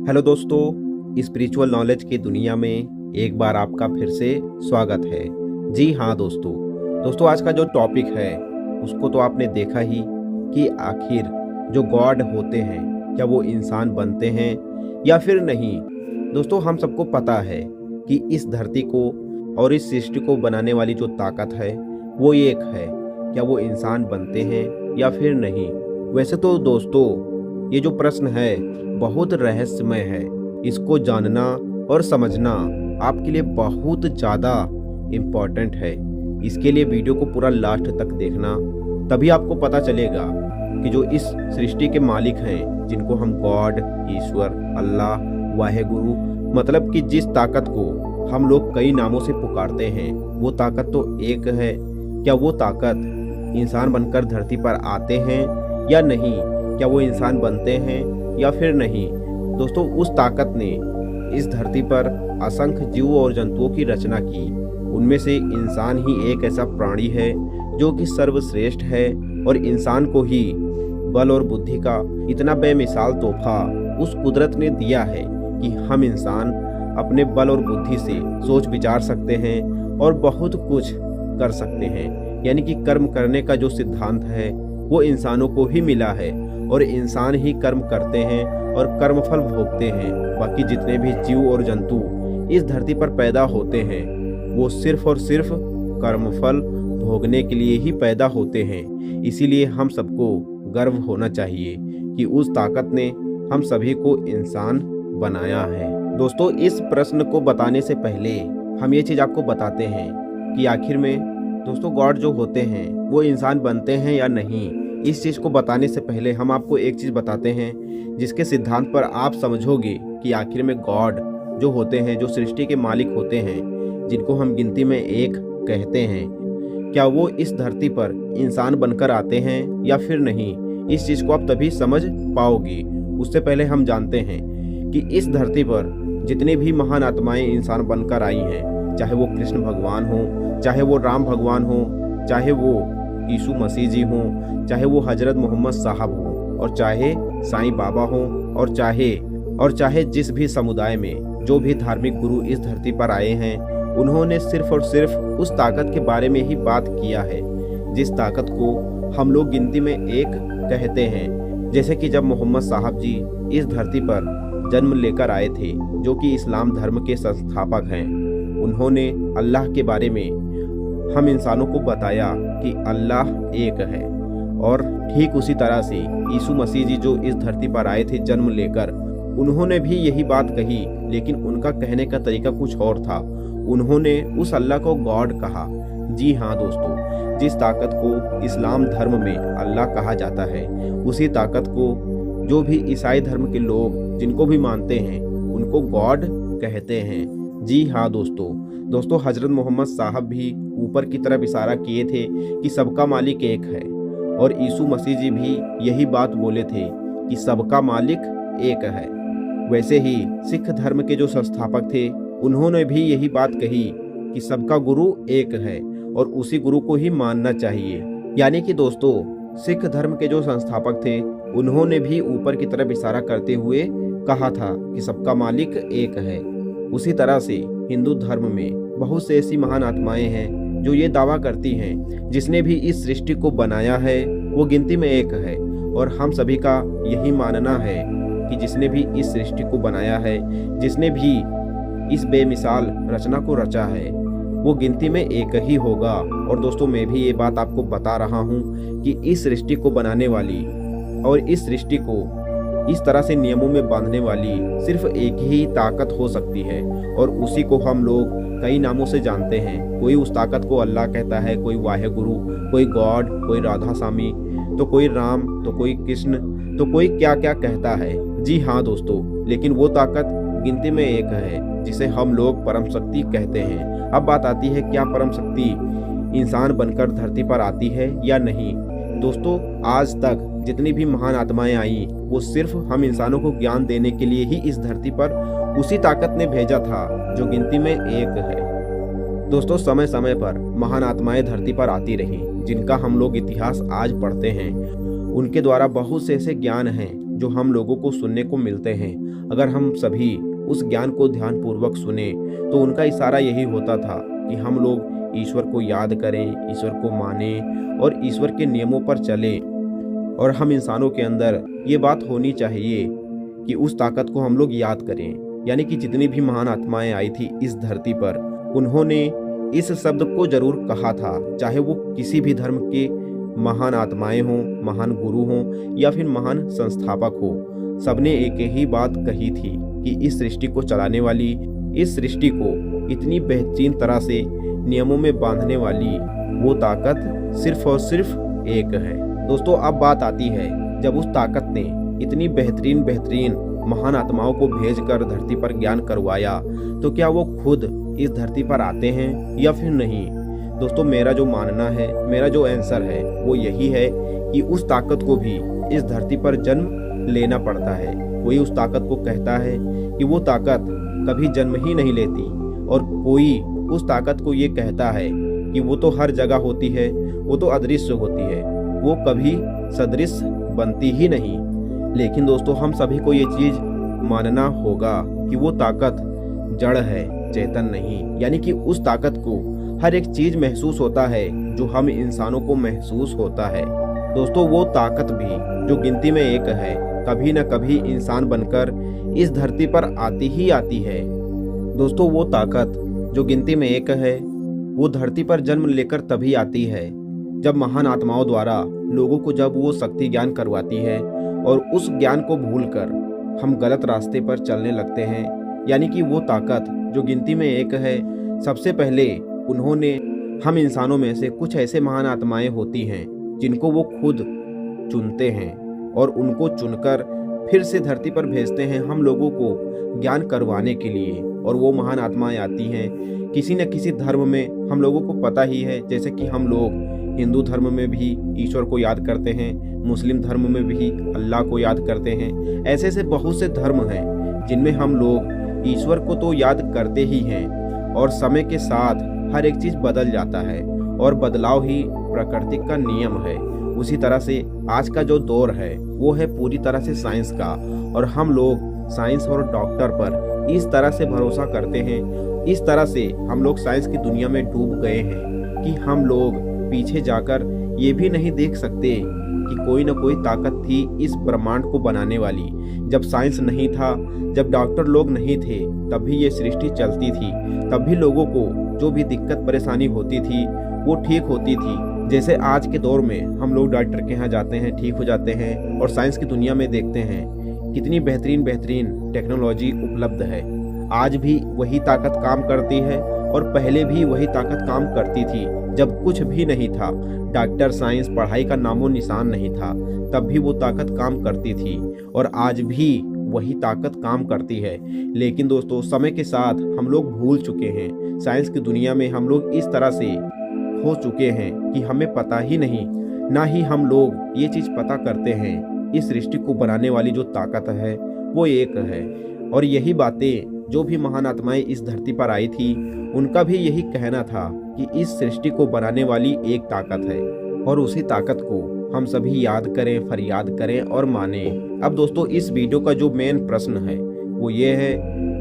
Hello दोस्तों, spiritual knowledge की दुनिया में एक बार आपका फिर से स्वागत है। जी हाँ दोस्तों आज का जो टॉपिक है उसको तो आपने देखा ही कि आखिर जो गॉड होते हैं क्या वो इंसान बनते हैं या फिर नहीं। दोस्तों हम सबको पता है कि इस धरती को और इस सृष्टि को बनाने वाली जो ताकत है वो एक है, क्या वो इंसान बनते हैं या फिर नहीं। वैसे तो दोस्तों ये जो प्रश्न है बहुत रहस्यमय है। इसको जानना और समझना आपके लिए बहुत ज़्यादा इम्पोर्टेंट है। इसके लिए वीडियो को पूरा लास्ट तक देखना, तभी आपको पता चलेगा कि जो इस सृष्टि के मालिक हैं, जिनको हम गॉड, ईश्वर, अल्लाह, वाहेगुरु, मतलब कि जिस ताकत को हम लोग कई नामों से पुकारते हैं वो ताकत तो एक है। क्या वो ताकत इंसान बनकर धरती पर आते हैं या नहीं, क्या वो इंसान बनते हैं या फिर नहीं। दोस्तों उस ताकत ने इस धरती पर असंख्य जीवों और जंतुओं की रचना की। उनमें से इंसान ही एक ऐसा प्राणी है जो कि सर्वश्रेष्ठ है और इंसान को ही बल और बुद्धि का इतना बेमिसाल तोहफा उस कुदरत ने दिया है कि हम इंसान अपने बल और बुद्धि से सोच विचार सकते हैं और बहुत कुछ कर सकते हैं। यानी कि कर्म करने का जो सिद्धांत है वो इंसानों को ही मिला है और इंसान ही कर्म करते हैं और कर्मफल भोगते हैं। बाकी जितने भी जीव और जंतु इस धरती पर पैदा होते हैं वो सिर्फ और सिर्फ कर्मफल भोगने के लिए ही पैदा होते हैं। इसीलिए हम सबको गर्व होना चाहिए कि उस ताकत ने हम सभी को इंसान बनाया है। दोस्तों इस प्रश्न को बताने से पहले हम ये चीज़ आपको बताते हैं कि आखिर में दोस्तों गॉड जो होते हैं वो इंसान बनते हैं या नहीं। इस चीज़ को बताने से पहले हम आपको एक चीज़ बताते हैं जिसके सिद्धांत पर आप समझोगे कि आखिर में गॉड जो होते हैं, जो सृष्टि के मालिक होते हैं, जिनको हम गिनती में एक कहते हैं, क्या वो इस धरती पर इंसान बनकर आते हैं या फिर नहीं। इस चीज़ को आप तभी समझ पाओगे। उससे पहले हम जानते हैं कि इस धरती पर जितनी भी महान आत्माएं इंसान बनकर आई हैं, चाहे वो कृष्ण भगवान हो, चाहे वो राम भगवान हो, चाहे वो यीशु मसीह जी हों, चाहे वो हजरत मोहम्मद साहब हों, और चाहे साईं बाबा हों, और चाहे जिस भी समुदाय में जो भी धार्मिक गुरु इस धरती पर आए हैं, उन्होंने सिर्फ और सिर्फ उस ताकत के बारे में ही बात किया है जिस ताकत को हम लोग गिनती में एक कहते हैं। जैसे कि जब मोहम्मद साहब जी इस धरती पर जन्म लेकर आए थे, जो कि इस्लाम धर्म के संस्थापक हैं, उन्होंने अल्लाह के बारे में हम इंसानों को बताया कि अल्लाह एक है। और ठीक उसी तरह से यीशु मसीह जी जो इस धरती पर आए थे जन्म लेकर, उन्होंने भी यही बात कही, लेकिन उनका कहने का तरीका कुछ और था। उन्होंने उस अल्लाह को गॉड कहा। जी हाँ दोस्तों, जिस ताकत को इस्लाम धर्म में अल्लाह कहा जाता है, उसी ताकत को जो भी ईसाई धर्म के लोग जिनको भी मानते हैं उनको गॉड कहते हैं। जी हाँ दोस्तों हजरत मोहम्मद साहब भी ऊपर की तरफ इशारा किए थे कि सबका मालिक एक है, और यीशु मसीह जी भी यही बात बोले थे कि सबका मालिक एक है। वैसे ही सिख धर्म के जो संस्थापक थे उन्होंने भी यही बात कही कि सबका गुरु एक है और उसी गुरु को ही मानना चाहिए। यानी कि दोस्तों सिख धर्म के जो संस्थापक थे उन्होंने भी ऊपर की तरफ इशारा करते हुए कहा था कि सबका मालिक एक है। उसी तरह से हिंदू धर्म में बहुत से ऐसी महान आत्माएं हैं जो ये दावा करती हैं जिसने भी इस सृष्टि को बनाया है वो गिनती में एक है। और हम सभी का यही मानना है कि जिसने भी इस सृष्टि को बनाया है, जिसने भी इस बेमिसाल रचना को रचा है, वो गिनती में एक ही होगा। और दोस्तों मैं भी ये बात आपको बता रहा हूँ कि इस सृष्टि को बनाने वाली और इस सृष्टि को इस तरह से नियमों में बांधने वाली सिर्फ एक ही ताकत हो सकती है, और उसी को हम लोग कई नामों से जानते हैं। कोई उस ताकत को अल्लाह कहता है, कोई वाहेगुरु, कोई गॉड, कोई राधा स्वामी, तो कोई राम, तो कोई कृष्ण, तो कोई क्या क्या कहता है। जी हाँ दोस्तों, लेकिन वो ताकत गिनती में एक है जिसे हम लोग परम शक्ति कहते हैं। अब बात आती है क्या परम शक्ति इंसान बनकर धरती पर आती है या नहीं। दोस्तों आज तक जितनी भी महान आत्माएं आई वो सिर्फ हम इंसानों को ज्ञान देने के लिए ही इस धरती पर उसी ताकत ने भेजा था जो गिनती में एक है। दोस्तों समय समय पर महान आत्माएं धरती पर आती रहीं, जिनका हम लोग इतिहास आज पढ़ते हैं। उनके द्वारा बहुत से ऐसे ज्ञान हैं जो हम लोगों को सुनने को मिलते हैं, अगर हम सभी उस ज्ञान को ध्यानपूर्वक सुने तो उनका इशारा यही होता था कि हम लोग ईश्वर को याद करें, ईश्वर को मानें और ईश्वर के नियमों पर चलें। और हम इंसानों के अंदर ये बात होनी चाहिए कि उस ताकत को हम लोग याद करें। यानी कि जितनी भी महान आत्माएं आई थी इस धरती पर, उन्होंने इस शब्द को जरूर कहा था, चाहे वो किसी भी धर्म के महान आत्माएं हों, महान गुरु हों या फिर महान संस्थापक हो, सबने एक ही बात कही थी कि इस सृष्टि को चलाने वाली, इस सृष्टि को इतनी बेहतरीन तरह से नियमों में बांधने वाली वो ताकत सिर्फ और सिर्फ एक है। दोस्तों, अब बात आती है जब उस ताकत ने इतनी बेहतरीन महान आत्माओं को भेजकर धरती पर ज्ञान करवाया, तो क्या वो खुद इस धरती पर आते हैं या फिर नहीं? दोस्तों, मेरा जो मानना है, मेरा जो आंसर है वो यही है कि उस ताकत को भी इस धरती पर जन्म लेना पड़ता है। कोई उस ताकत को कहता है कि वो ताकत कभी जन्म ही नहीं लेती, और कोई उस ताकत को ये कहता है कि वो तो हर जगह होती है, वो तो अदृश्य होती है, वो कभी सदृश बनती ही नहीं। लेकिन दोस्तों, हम सभी को ये चीज़ मानना होगा कि वो ताकत जड़ है, चेतन नहीं। यानी कि उस ताकत को हर एक चीज़ महसूस होता है जो हम इंसानों को महसूस होता है। दोस्तों, वो ताकत भी जो गिनती में एक है, कभी न कभी इंसान बनकर इस धरती पर आती ही आती है। दोस्तों, वो ताकत जो गिनती में एक है, वो धरती पर जन्म लेकर तभी आती है जब महान आत्माओं द्वारा लोगों को जब वो शक्ति ज्ञान करवाती है और उस ज्ञान को भूलकर हम गलत रास्ते पर चलने लगते हैं। यानी कि वो ताकत जो गिनती में एक है, सबसे पहले उन्होंने हम इंसानों में से कुछ ऐसे महान आत्माएं होती हैं जिनको वो खुद चुनते हैं और उनको चुनकर फिर से धरती पर भेजते हैं हम लोगों को ज्ञान करवाने के लिए। और वो महान आत्माएं आती हैं किसी न किसी धर्म में, हम लोगों को पता ही है, जैसे कि हम लोग हिंदू धर्म में भी ईश्वर को याद करते हैं, मुस्लिम धर्म में भी अल्लाह को याद करते हैं। ऐसे ऐसे बहुत से धर्म हैं जिनमें हम लोग ईश्वर को तो याद करते ही हैं, और समय के साथ हर एक चीज़ बदल जाता है और बदलाव ही प्रकृति का नियम है। उसी तरह से आज का जो दौर है वो है पूरी तरह से साइंस का, और हम लोग साइंस और डॉक्टर पर इस तरह से भरोसा करते हैं, इस तरह से हम लोग साइंस की दुनिया में डूब गए हैं कि हम लोग पीछे जाकर ये भी नहीं देख सकते कि कोई न कोई ताकत थी इस ब्रह्मांड को बनाने वाली। जब साइंस नहीं था, जब डॉक्टर लोग नहीं थे, तब भी ये सृष्टि चलती थी, तब भी लोगों को जो भी दिक्कत परेशानी होती थी वो ठीक होती थी। जैसे आज के दौर में हम लोग डॉक्टर के यहाँ जाते हैं, ठीक हो जाते हैं, और साइंस की दुनिया में देखते हैं कितनी बेहतरीन टेक्नोलॉजी उपलब्ध है। आज भी वही ताकत काम करती है और पहले भी वही ताकत काम करती थी। जब कुछ भी नहीं था, डॉक्टर, साइंस, पढ़ाई का नामो निशान नहीं था, तब भी वो ताकत काम करती थी और आज भी वही ताकत काम करती है। लेकिन दोस्तों, समय के साथ हम लोग भूल चुके हैं। साइंस की दुनिया में हम लोग इस तरह से हो चुके हैं कि हमें पता ही नहीं, ना ही हम लोग ये चीज़ पता करते हैं इस सृष्टि को बनाने वाली जो ताकत है वो एक है। और यही बातें जो भी महान आत्माएं इस धरती पर आई थी, उनका भी यही कहना था कि इस सृष्टि को बनाने वाली एक ताकत है, और उसी ताकत को हम सभी याद करें, फरियाद करें और माने। अब दोस्तों, इस वीडियो का जो मेन प्रश्न है वो ये है,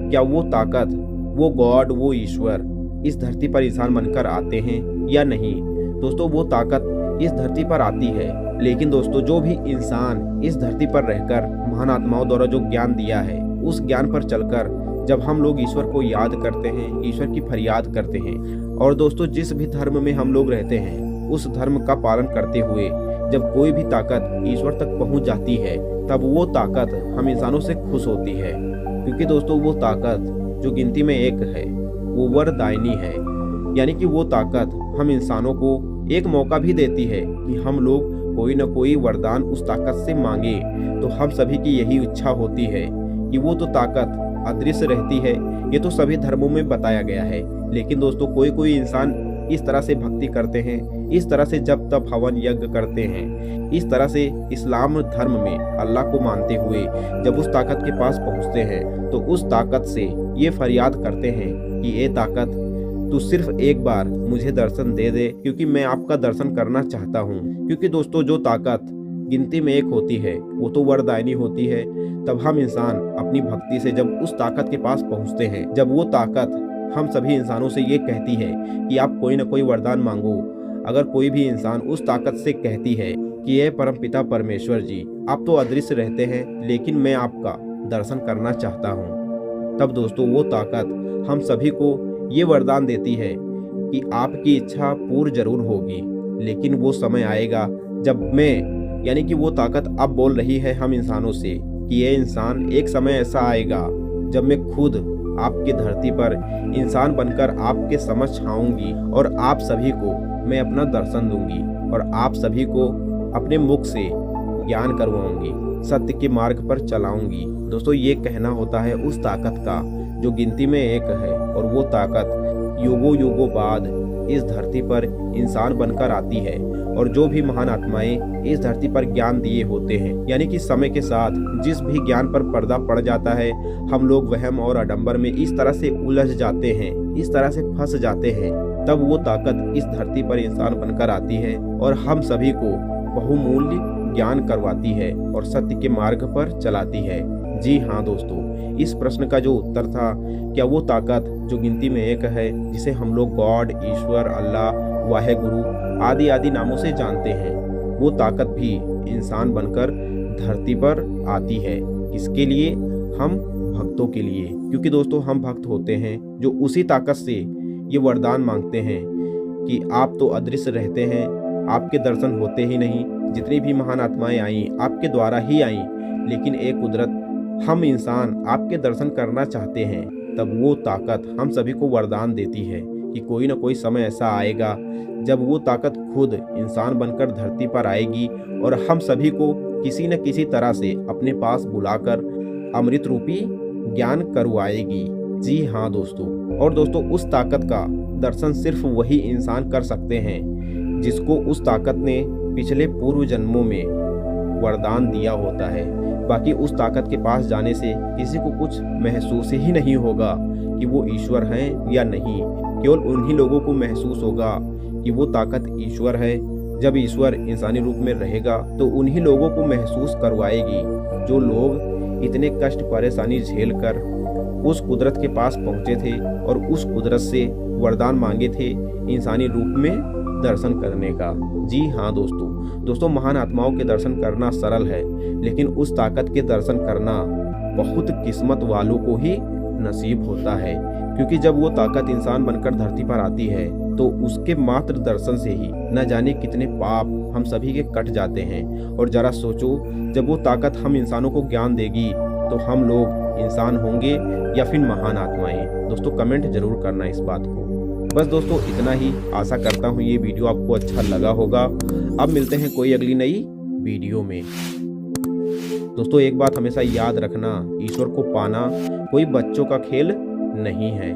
क्या वो ताकत, वो गॉड, वो ईश्वर इस धरती पर इंसान बनकर आते हैं या नहीं? दोस्तों, वो ताकत इस धरती पर आती है, लेकिन दोस्तों, जो भी इंसान इस धरती पर रहकर महान आत्माओं द्वारा जो ज्ञान दिया है, उस ज्ञान पर चलकर जब हम लोग ईश्वर को याद करते हैं, ईश्वर की फरियाद करते हैं, और दोस्तों, जिस भी धर्म में हम लोग रहते हैं उस धर्म का पालन करते हुए जब कोई भी ताकत ईश्वर तक पहुंच जाती है, तब वो ताकत हम इंसानों से खुश होती है। क्योंकि दोस्तों, वो ताकत जो गिनती में एक है वो वरदायिनी है। यानी कि वो ताकत हम इंसानों को एक मौका भी देती है कि हम लोग कोई न कोई वरदान उस ताकत से मांगे। तो हम सभी की यही इच्छा होती है कि वो तो ताकत अदृश्य रहती है, ये तो सभी धर्मों में बताया गया है। लेकिन दोस्तों, कोई इंसान इस तरह से भक्ति करते हैं, इस तरह से जब तब हवन यज्ञ करते हैं, इस तरह से इस्लाम धर्म में अल्लाह को मानते हुए जब उस ताकत के पास पहुंचते हैं तो उस ताकत से ये फरियाद करते हैं कि ये ताकत, तू सिर्फ एक बार मुझे दर्शन दे दे, क्योंकि मैं आपका दर्शन करना चाहता हूँ। क्योंकि दोस्तों, जो ताकत गिनती में एक होती है, वो तो वरदायिनी होती है। तब हम इंसान अपनी भक्ति से जब उस ताकत के पास पहुंचते हैं, जब वो ताकत हम सभी इंसानों से ये कहती है कि आप कोई ना कोई वरदान मांगो, अगर कोई भी इंसान उस ताकत से कहती है कि ये परमपिता परमेश्वर जी, आप तो अदृश्य रहते हैं लेकिन मैं आपका दर्शन करना चाहता हूँ, तब दोस्तों वो ताकत हम सभी को ये वरदान देती है कि आपकी इच्छा पूर्ण जरूर होगी। लेकिन वो समय आएगा जब मैं, यानी कि वो ताकत अब बोल रही है हम इंसानों से कि ये इंसान, एक समय ऐसा आएगा जब मैं खुद आपकी धरती पर इंसान बनकर आपके समक्ष आऊंगी और आप सभी को मैं अपना दर्शन दूंगी और आप सभी को अपने मुख से ज्ञान करवाऊंगी, सत्य के मार्ग पर चलाऊंगी। दोस्तों ये कहना होता है उस ताकत का जो गिनती में एक है, और वो ताकत युगों युगों बाद इस धरती पर इंसान बनकर आती है। और जो भी महान आत्माएं इस धरती पर ज्ञान दिए होते हैं, यानी कि समय के साथ जिस भी ज्ञान पर पर्दा पड़ जाता है, हम लोग वहम और आडंबर में इस तरह से उलझ जाते हैं, इस तरह से फंस जाते हैं, तब वो ताकत इस धरती पर इंसान बनकर आती है और हम सभी को बहुमूल्य ज्ञान करवाती है और सत्य के मार्ग पर चलाती है। जी हाँ दोस्तों, इस प्रश्न का जो उत्तर था, क्या वो ताकत जो गिनती में एक है, जिसे हम लोग गॉड, ईश्वर, अल्लाह, वाहेगुरु आदि आदि नामों से जानते हैं, वो ताकत भी इंसान बनकर धरती पर आती है। किसके लिए? हम भक्तों के लिए। क्योंकि दोस्तों हम भक्त होते हैं जो उसी ताकत से ये वरदान मांगते हैं कि आप तो अदृश्य रहते हैं, आपके दर्शन होते ही नहीं। जितनी भी महान आत्माएं आई आपके द्वारा ही आई, लेकिन एक कुदरत, हम इंसान आपके दर्शन करना चाहते हैं। तब वो ताकत हम सभी को वरदान देती है कि कोई ना कोई समय ऐसा आएगा जब वो ताकत खुद इंसान बनकर धरती पर आएगी और हम सभी को किसी न किसी तरह से अपने पास बुलाकर अमृत रूपी ज्ञान करवाएगी। जी हाँ दोस्तों, और दोस्तों उस ताकत का दर्शन सिर्फ वही इंसान कर सकते हैं जिसको उस ताकत ने पिछले पूर्व जन्मों में वरदान दिया होता है। बाकी उस ताकत के पास जाने से किसी को कुछ महसूस ही नहीं होगा कि वो ईश्वर हैं या नहीं। केवल उन्हीं लोगों को महसूस होगा कि वो ताकत ईश्वर है। जब ईश्वर इंसानी रूप में रहेगा तो उन्हीं लोगों को महसूस करवाएगी जो लोग इतने कष्ट परेशानी झेल कर उस कुदरत के पास पहुंचे थे और उस कुदरत से वरदान मांगे थे इंसानी रूप में दर्शन करने का। जी हाँ दोस्तों, महान आत्माओं के दर्शन करना सरल है, लेकिन उस ताकत के दर्शन करना बहुत किस्मत वालों को ही नसीब होता है। क्योंकि जब वो ताकत इंसान बनकर धरती पर आती है तो उसके मात्र दर्शन से ही न जाने कितने पाप हम सभी के कट जाते हैं। और जरा सोचो, जब वो ताकत हम इंसानों को ज्ञान देगी तो हम लोग इंसान होंगे या फिर महान आत्माएं? दोस्तों कमेंट जरूर करना इस बात को। बस दोस्तों इतना ही, आशा करता हूँ ये वीडियो आपको अच्छा लगा होगा। अब मिलते हैं कोई अगली नई वीडियो में। दोस्तों एक बात हमेशा याद रखना, ईश्वर को पाना कोई बच्चों का खेल नहीं है।